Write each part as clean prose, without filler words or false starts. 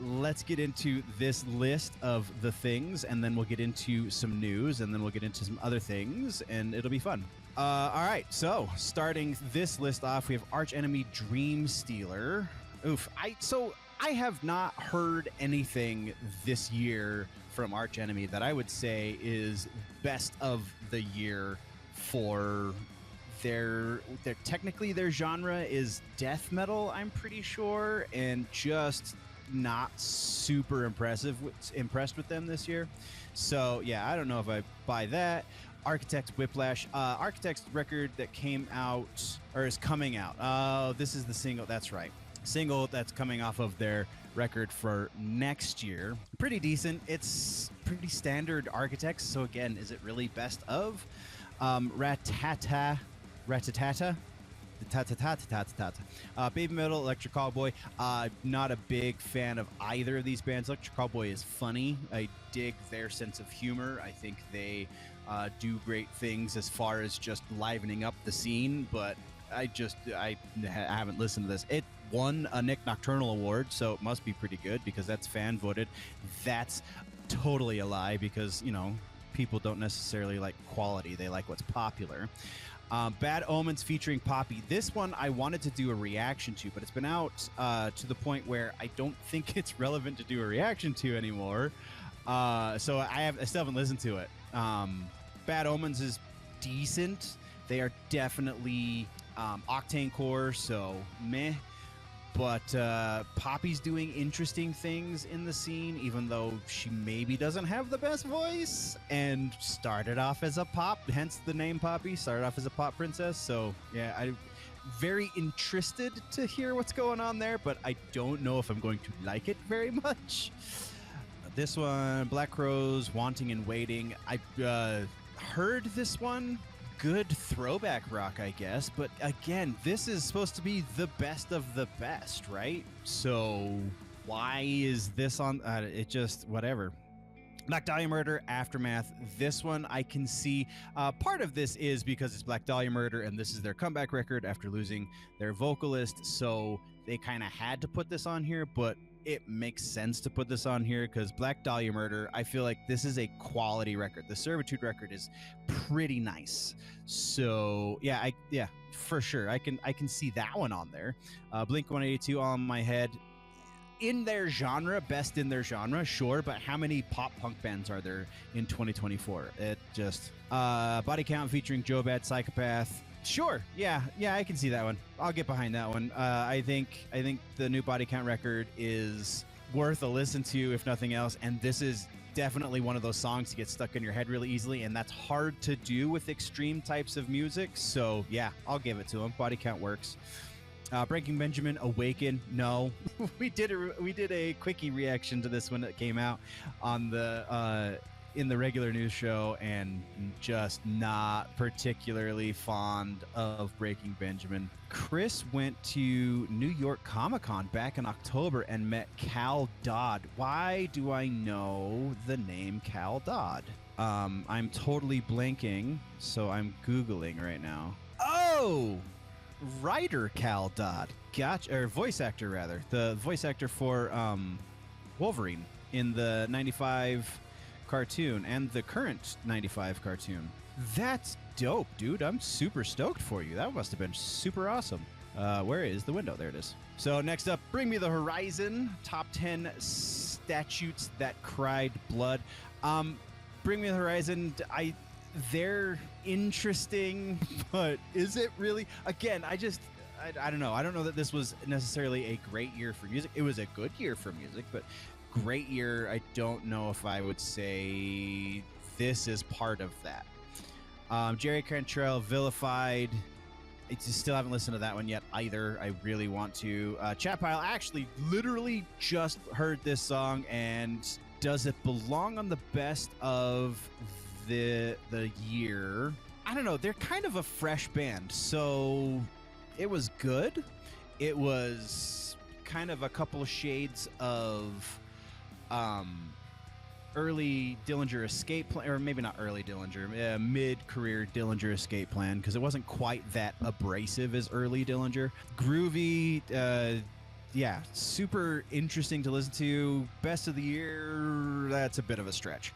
let's get into this list of the things, and then we'll get into some news, and then we'll get into some other things, and it'll be fun. All right, so starting this list off, we have Arch Enemy Dream Stealer. Oof, I have not heard anything this year from Arch Enemy that I would say is best of the year for their technically their genre is death metal, I'm pretty sure, and just not super impressed with them this year. So yeah, I don't know if I buy that. Architect's Whiplash, Architect's record that came out or is coming out. Oh, this is the single. That's right. Single that's coming off of their record for next year. Pretty decent. It's pretty standard Architects. So again, is it really best of? Ratatata. Baby Metal, Electric Cowboy. Not a big fan of either of these bands. Electric Cowboy is funny. I dig their sense of humor. I think they do great things as far as just livening up the scene, but I haven't listened to this. It won a Nick Nocturnal Award, so it must be pretty good because that's fan voted. That's totally a lie because, you know, people don't necessarily like quality. They like what's popular. Bad Omens featuring Poppy. This one I wanted to do a reaction to, but it's been out to the point where I don't think it's relevant to do a reaction to anymore. So I still haven't listened to it. Bad Omens is decent. They are definitely octane core, so meh. But Poppy's doing interesting things in the scene, even though she maybe doesn't have the best voice, and started off as a pop, hence the name Poppy, started off as a pop princess. So yeah, I'm very interested to hear what's going on there, but I don't know if I'm going to like it very much. This one, Black Crowes, Wanting and Waiting. I heard this one. Good throwback rock, I guess, but again, this is supposed to be the best of the best, right? So why is this on? It just whatever. Black Dahlia Murder, Aftermath. This one I can see. Part of this is because it's Black Dahlia Murder, and this is their comeback record after losing their vocalist, so they kind of had to put this on here, but it makes sense to put this on here because Black Dahlia Murder, I feel like this is a quality record. The Servitude record is pretty nice. So yeah, for sure. I can see that one on there. Blink 182, All in My Head. In their genre, best in their genre, sure, but how many pop punk bands are there in 2024? It just Body Count featuring Joe Bad Psychopath. Sure, yeah, I can see that one. I'll get behind that one. I think the new Body Count record is worth a listen to, if nothing else. And this is definitely one of those songs to get stuck in your head really easily, and that's hard to do with extreme types of music. So yeah, I'll give it to him. Body Count works. Breaking Benjamin, Awaken. No, we did a quickie reaction to this one that came out on the in the regular news show, and just not particularly fond of Breaking Benjamin. Chris went to New York Comic-Con back in October and met Cal Dodd. Why do I know the name Cal Dodd? I'm totally blanking, so I'm Googling right now. Oh! Writer Cal Dodd. Gotcha. Or voice actor, rather. The voice actor for Wolverine in the 95 cartoon and the current 95 cartoon. That's dope, dude. I'm super stoked for you. That must have been super awesome. Where is the window? There it is. So next up, Bring Me the Horizon. Top 10 statutes that cried blood. Bring Me the Horizon, they're interesting, but is it really? Again, I don't know. I don't know that this was necessarily a great year for music. It was a good year for music, but great year, I don't know if I would say this is part of that. Jerry Cantrell, Vilified. I still haven't listened to that one yet either. I really want to. Chat Pile, I actually literally just heard this song, and does it belong on the best of the year? I don't know. They're kind of a fresh band, so it was good. It was kind of a couple of shades of early Dillinger Escape Plan, or maybe not early Dillinger, mid-career Dillinger Escape Plan, because it wasn't quite that abrasive as early Dillinger. Groovy, yeah, super interesting to listen to. Best of the year, that's a bit of a stretch.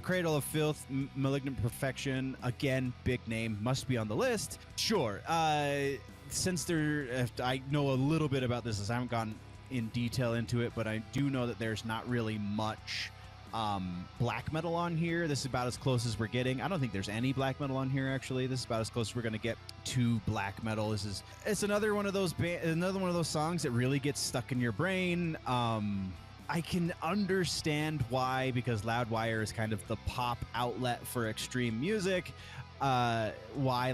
Cradle of Filth, Malignant Perfection, again, big name, must be on the list. Sure. Since I know a little bit about this, as I haven't gone in detail into it, but I do know that there's not really much black metal on here. This is about as close as we're getting. I don't think there's any black metal on here, actually. This is about as close as we're going to get to black metal. It's another one of those songs that really gets stuck in your brain. I can understand why, because Loudwire is kind of the pop outlet for extreme music. Why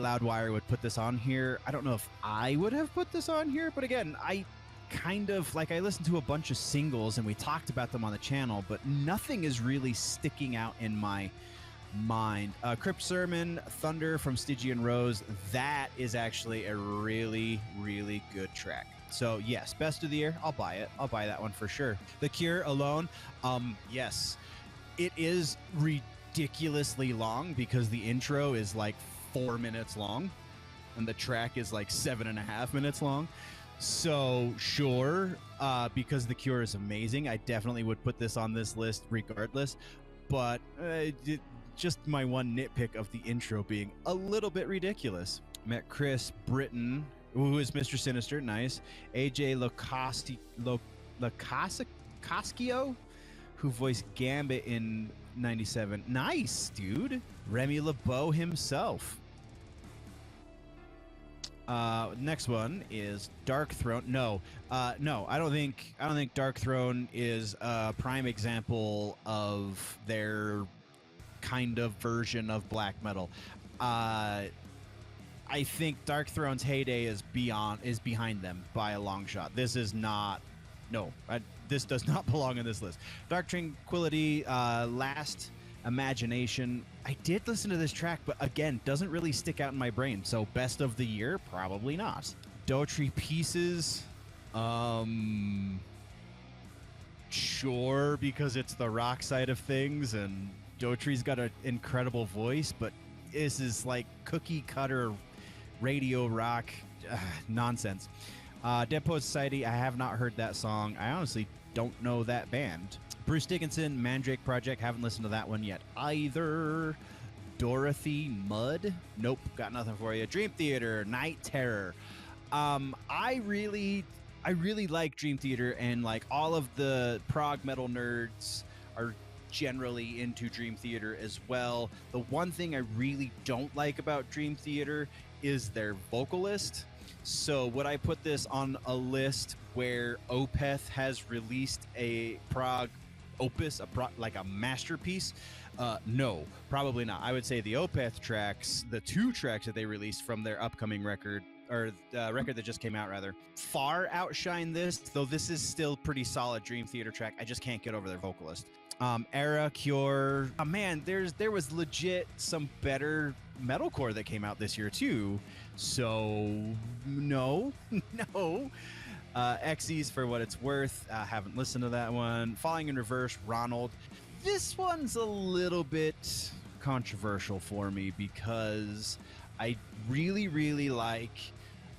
Loudwire would put this on here. I don't know if I would have put this on here, but again, I kind of like, I listened to a bunch of singles and we talked about them on the channel, but nothing is really sticking out in my mind. Crypt Sermon, Thunder from Stygian Rose, that is actually a really, really good track. So yes, best of the year, I'll buy it. I'll buy that one for sure. The Cure, Alone, yes, it is ridiculously long because the intro is like 4 minutes long and the track is like 7.5 minutes long. So sure, because The Cure is amazing, I definitely would put this on this list regardless. But just my one nitpick of the intro being a little bit ridiculous. Met Chris Britton, who is Mr. Sinister, nice. AJ Locascio, who voiced Gambit in 97. Nice, dude. Remy LeBeau himself. Next one is Dark Throne. No, I don't think Dark Throne is a prime example of their kind of version of black metal. I think Dark Throne's heyday is behind them by a long shot. This is not. No, this does not belong on this list. Dark Tranquility, Last Imagination. I did listen to this track, but again, doesn't really stick out in my brain. So best of the year, probably not. Daughtry Pieces, sure, because it's the rock side of things, and Daughtry's got an incredible voice, but this is like cookie cutter radio rock nonsense. Dead Poet Society, I have not heard that song. I honestly don't know that band. Bruce Dickinson, Mandrake Project, haven't listened to that one yet either. Dorothy Mudd, nope, got nothing for you. Dream Theater, Night Terror. I really like Dream Theater, and like all of the prog metal nerds are generally into Dream Theater as well. The one thing I really don't like about Dream Theater is their vocalist. So would I put this on a list where Opeth has released a prog opus, like a masterpiece? No, probably not. I would say the Opeth tracks, the 2 tracks that they released from their upcoming record, or the record that just came out rather, far outshine this, though this is still pretty solid Dream Theater track. I just can't get over their vocalist. Era, Cure. Oh, man, there was legit some better metalcore that came out this year too. So no. Xyz, For What It's Worth. Haven't listened to that one. Falling in Reverse, Ronald. This one's a little bit controversial for me because I really, really like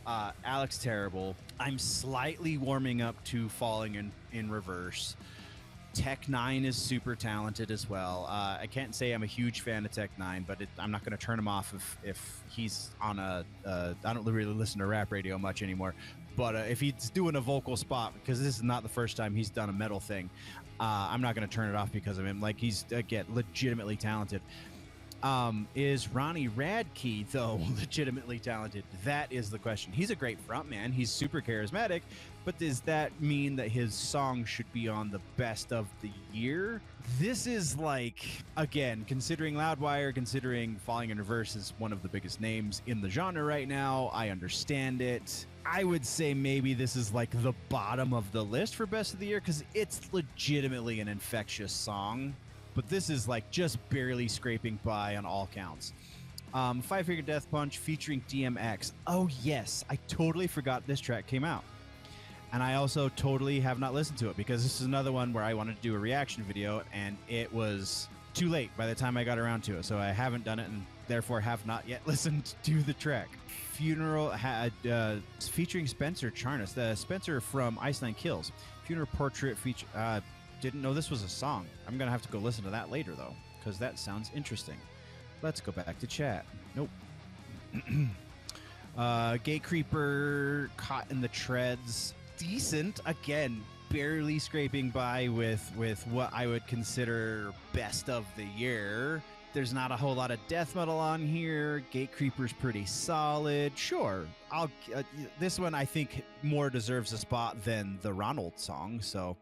Alex Terrible. I'm slightly warming up to Falling in Reverse. Tech 9 is super talented as well. I can't say I'm a huge fan of Tech 9, but I'm not going to turn him off if he's on I don't really listen to rap radio much anymore. But if he's doing a vocal spot, because this is not the first time he's done a metal thing, I'm not going to turn it off because of him. Like, he's, again, legitimately talented. Is Ronnie Radke, though, legitimately talented? That is the question. He's a great frontman. He's super charismatic. But does that mean that his song should be on the best of the year? This is like, again, considering Loudwire, considering Falling in Reverse is one of the biggest names in the genre right now, I understand it. I would say maybe this is like the bottom of the list for best of the year because it's legitimately an infectious song. But this is like just barely scraping by on all counts. Five Finger Death Punch featuring DMX. Oh, yes. I totally forgot this track came out. And I also totally have not listened to it because this is another one where I wanted to do a reaction video and it was too late by the time I got around to it, so I haven't done it and therefore have not yet listened to the track. Funeral had featuring Spencer Charnas, the Spencer from Iceland Kills. Funeral Portrait feature. Didn't know this was a song. I'm gonna have to go listen to that later though, because that sounds interesting. Let's go back to chat. Nope. Gate Creeper, Caught in the Treads. Decent. Again, barely scraping by with what I would consider best of the year. There's not a whole lot of death metal on here. Gate Creeper's pretty solid. Sure, I'll this one I think more deserves a spot than the Ronald song. So,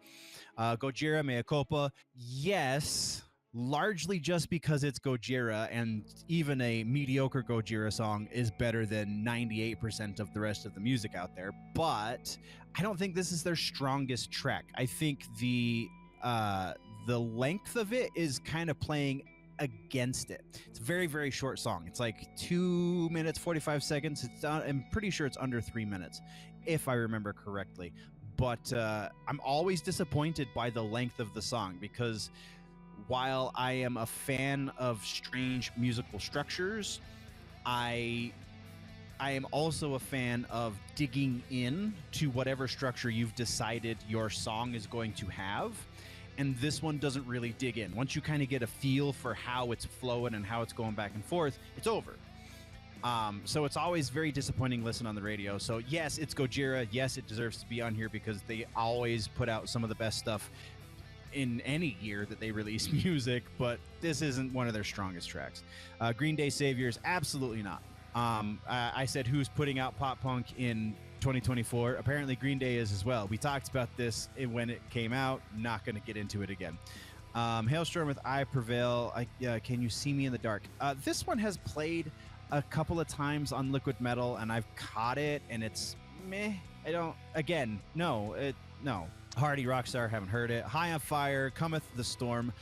Gojira, Mea Culpa, yes, largely just because it's Gojira, and even a mediocre Gojira song is better than 98% of the rest of the music out there. But I don't think this is their strongest track. I think the length of it is kind of playing against it. It's a very, very short song. It's like 2 minutes 45 seconds. I'm pretty sure it's under 3 minutes, if I remember correctly. But I'm always disappointed by the length of the song, because while I am a fan of strange musical structures, I am also a fan of digging in to whatever structure you've decided your song is going to have. And this one doesn't really dig in. Once you kind of get a feel for how it's flowing and how it's going back and forth, it's over. So it's always very disappointing listen on the radio. So yes, it's Gojira. Yes, it deserves to be on here because they always put out some of the best stuff in any year that they release music, but this isn't one of their strongest tracks. Green Day Saviors, absolutely not. I said who's putting out pop punk in 2024. Apparently Green Day is as well. We talked about this when it came out. Not going to get into it again. Hailstorm with I Prevail. Can You See Me in the Dark? This one has played a couple of times on Liquid Metal, and I've caught it, and it's meh. I don't. Again, no. Hardy Rockstar, haven't heard it. High on Fire, Cometh the Storm.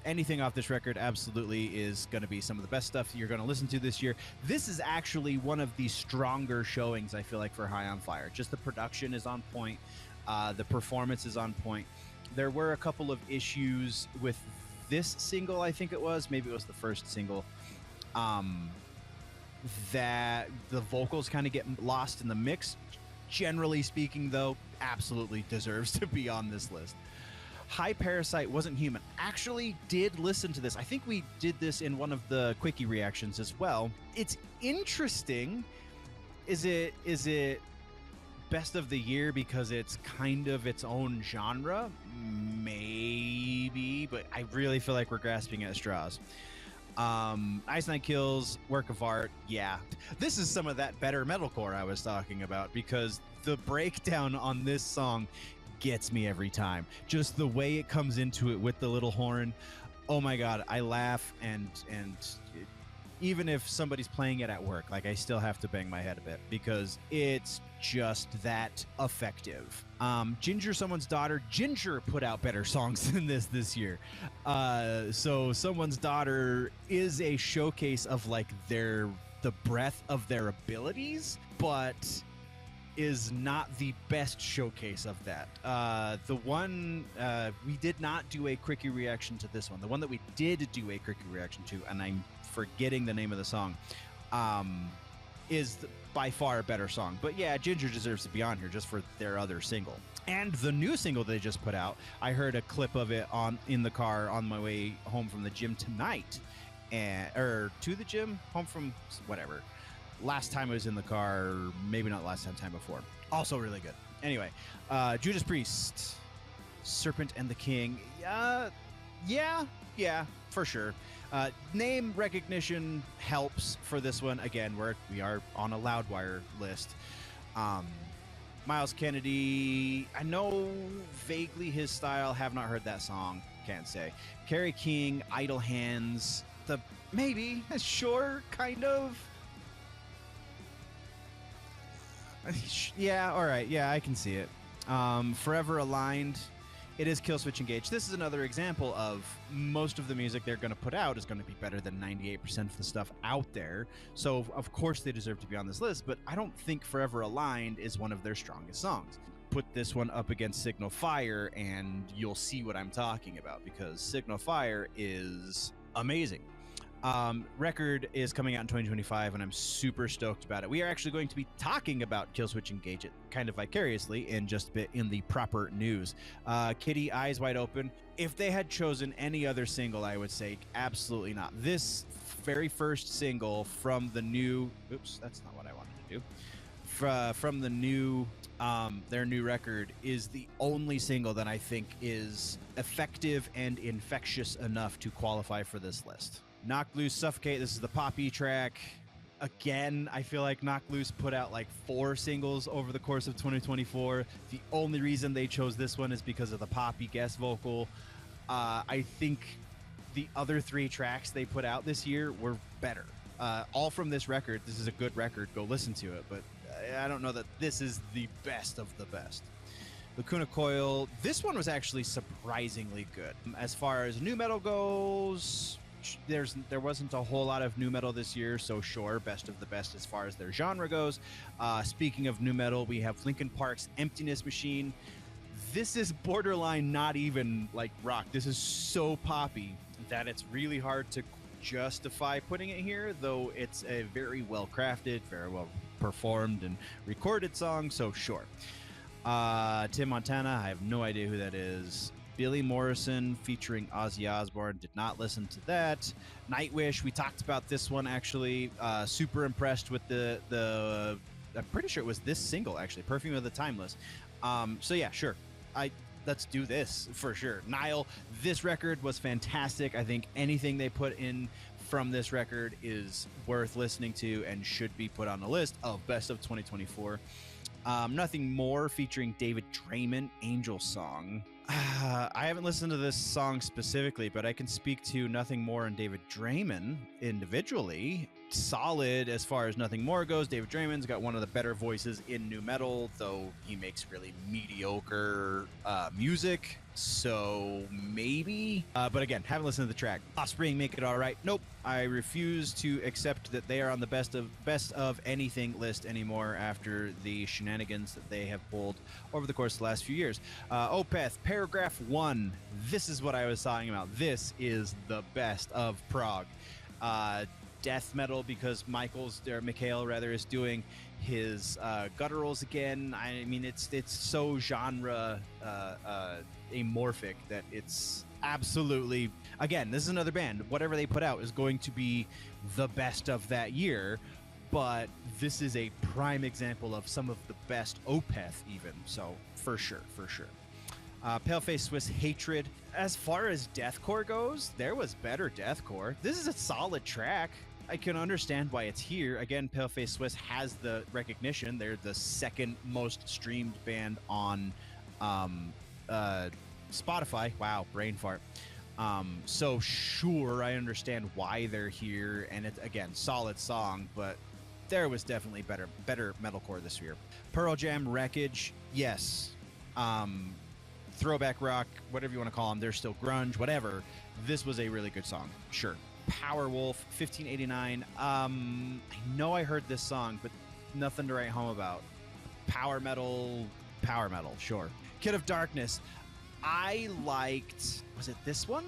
Anything off this record absolutely is going to be some of the best stuff you're going to listen to this year. This is actually one of the stronger showings, I feel like, for High on Fire. Just the production is on point. The performance is on point. There were a couple of issues with this single, I think it was. Maybe it was the first single. That the vocals kind of get lost in the mix. Generally speaking, though, absolutely deserves to be on this list. High Parasite Wasn't Human. Actually did listen to this. I think we did this in one of the quickie reactions as well. It's interesting. Is it best of the year because it's kind of its own genre? Maybe, but I really feel like we're grasping at straws. Iceland Kills, work of art. Yeah, this is some of that better metalcore I was talking about, because the breakdown on this song gets me every time. Just the way it comes into it with the little horn. Oh my god, I laugh, and even if somebody's playing it at work, like, I still have to bang my head a bit because it's just that effective. Ginger, Someone's Daughter. Ginger put out better songs than this year. So Someone's Daughter is a showcase of like the breadth of their abilities, but is not the best showcase of that. The one we did not do a quickie reaction to this one. The one that we did do a quickie reaction to, and I'm forgetting the name of the song, is by far a better song. But yeah, Ginger deserves to be on here just for their other single. And the new single they just put out, I heard a clip of it in the car on my way home from the gym tonight, or to the gym, home from whatever. Last time I was in the car, maybe not last time before. Also really good. Anyway, Judas Priest, Serpent and the King. Yeah, for sure. Name recognition helps for this one. Again, we are on a Loudwire list. Miles Kennedy, I know vaguely his style, have not heard that song, can't say. Kerry King, Idle Hands, maybe, sure, kind of. Yeah, all right, yeah, I can see it. Forever Aligned, it is Killswitch Engage. This is another example of most of the music they're going to put out is going to be better than 98% of the stuff out there. So, of course, they deserve to be on this list, but I don't think Forever Aligned is one of their strongest songs. put this one up against Signal Fire and you'll see what I'm talking about, because Signal Fire is amazing. Record is coming out in 2025, and I'm super stoked about it. We are actually going to be talking about Killswitch Engage It kind of vicariously in just a bit in the proper news. Kitty, Eyes Wide Open. If they had chosen any other single, I would say absolutely not. This very first single from the new... Oops, that's not what I wanted to do. From the new... their new record is the only single that I think is effective and infectious enough to qualify for this list. Knock Loose, Suffocate. This is the Poppy track. Again, I feel like Knock Loose put out like 4 singles over the course of 2024. The only reason they chose this one is because of the Poppy guest vocal. I think the other 3 tracks they put out this year were better. All from this record. This is a good record. Go listen to it. But I don't know that this is the best of the best. Lacuna Coil. This one was actually surprisingly good. As far as new metal goes... There wasn't a whole lot of new metal this year, so sure, best of the best as far as their genre goes. Speaking of new metal, we have Linkin Park's Emptiness Machine. This is borderline not even like rock. This is so poppy that it's really hard to justify putting it here, though it's a very well crafted, very well performed and recorded song, so sure. Tim Montana, I have no idea who that is. Billy Morrison featuring Ozzy Osbourne, did not listen to that. Nightwish, we talked about this one actually. Super impressed with the I'm pretty sure it was this single actually, Perfume of the Timeless. So yeah, sure. Let's do this for sure. Nile, this record was fantastic. I think anything they put in from this record is worth listening to and should be put on the list of best of 2024. Nothing More featuring David Draymond, Angel Song. I haven't listened to this song specifically, but I can speak to Nothing More and David Draymond individually. Solid as far as Nothing More goes. David Draymond's got one of the better voices in nu metal, though he makes really mediocre music. So maybe, but again, haven't listened to the track. Offspring, Make It Alright. Nope, I refuse to accept that they are on the best of anything list anymore after the shenanigans that they have pulled over the course of the last few years. Opeth, Paragraph 1. This is what I was talking about. This is the best of prog. Death metal, because Mikhail is doing his gutturals again. I mean, it's so genre amorphic that it's absolutely, again, this is another band. Whatever they put out is going to be the best of that year, but this is a prime example of some of the best Opeth even. So for sure. Paleface Swiss, Hatred. As far as deathcore goes, there was better deathcore. This is a solid track. I can understand why it's here. Again, Paleface Swiss has the recognition. They're the second most streamed band on Spotify. Wow, brain fart. So sure, I understand why they're here, and it's, again, solid song, but there was definitely better metalcore this year. Pearl Jam, Wreckage, yes. Throwback rock, whatever you want to call them, they're still grunge, whatever. This was a really good song, sure. Powerwolf, 1589. I know I heard this song, but nothing to write home about. Power metal, sure. Kid of Darkness. I liked, was it this one?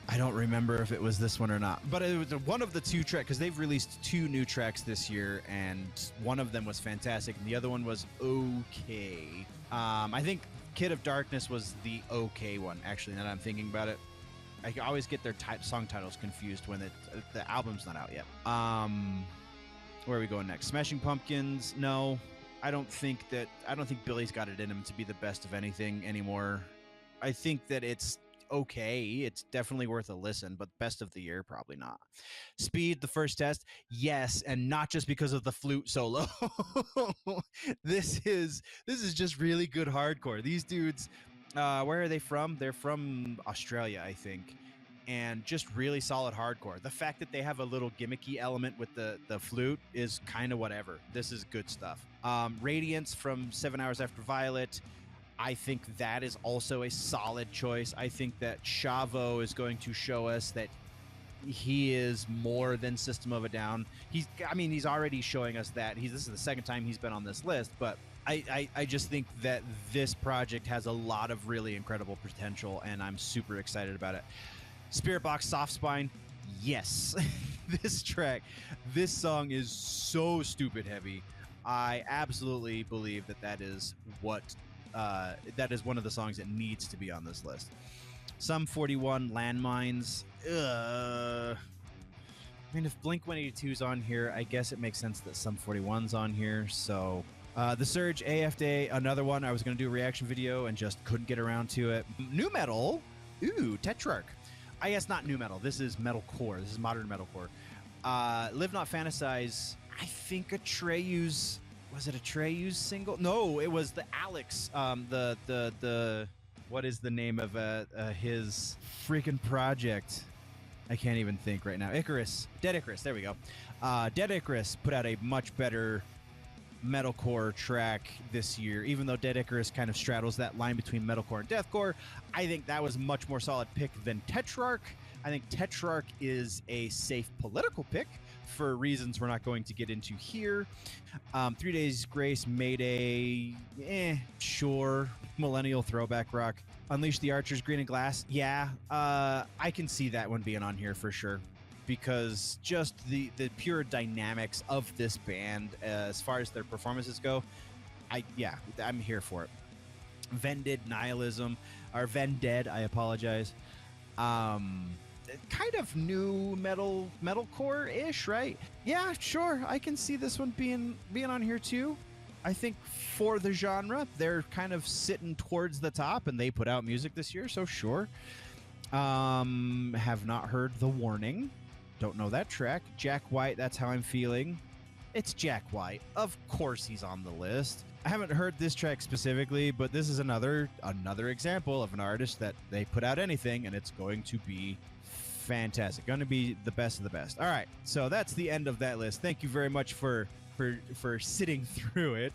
I don't remember if it was this one or not, but it was one of the 2 tracks, because they've released 2 new tracks this year, and one of them was fantastic, and the other one was okay. I think Kid of Darkness was the okay one, actually, now that I'm thinking about it. I always get their song titles confused when the album's not out yet. Where are we going next? Smashing Pumpkins. No, I don't think Billy's got it in him to be the best of anything anymore. I think that it's okay. It's definitely worth a listen, but best of the year, probably not. Speed, The First Test. Yes, and not just because of the flute solo. This is just really good hardcore. These dudes, where are they from? They're from Australia, I think. And just really solid hardcore. The fact that they have a little gimmicky element with the flute is kind of whatever. This is good stuff. Radiance from 7 Hours After Violet. I think that is also a solid choice. I think that Chavo is going to show us that he is more than System of a Down. He's already showing us that. This is the second time he's been on this list, but I just think that this project has a lot of really incredible potential, and I'm super excited about it. Spirit Box Soft Spine, yes. This song is so stupid heavy. I absolutely believe that is what that is one of the songs that needs to be on this list. Sum 41 Landmines. I mean, if Blink 182's on here, I guess it makes sense that Sum 41's on here. So, The Surge, AF Day, another one. I was going to do a reaction video and just couldn't get around to it. New metal. Ooh, Tetrarch. I guess not new metal. This is metalcore. This is modern metalcore. Live Not Fantasize. I think Atreyu's. Was it Atreyu's single? No, it was the Alex. The what is the name of his freaking project? I can't even think right now. Icarus. Dead Icarus. There we go. Dead Icarus put out a much better metalcore track this year. Even though Dead Icarus kind of straddles that line between metalcore and deathcore, I think that was a much more solid pick than Tetrarch. I think Tetrarch is a safe political pick for reasons we're not going to get into here. 3 Days Grace, Mayday, sure. Millennial throwback rock. Unleash the Archers, Green and Glass, yeah. I can see that one being on here for sure, because just the pure dynamics of this band as far as their performances go, I'm here for it. Vended Nihilism, or Vended, I apologize. Kind of new metalcore-ish, right? Yeah, sure. I can see this one being on here too. I think for the genre, they're kind of sitting towards the top, and they put out music this year, so sure. Have not heard The Warning. Don't know that track. Jack White, That's How I'm Feeling. It's Jack White. Of course he's on the list. I haven't heard this track specifically, but this is another example of an artist that they put out anything, and it's going to be fantastic. Going to be the best of the best. All right, so that's the end of that list. Thank you very much for sitting through it.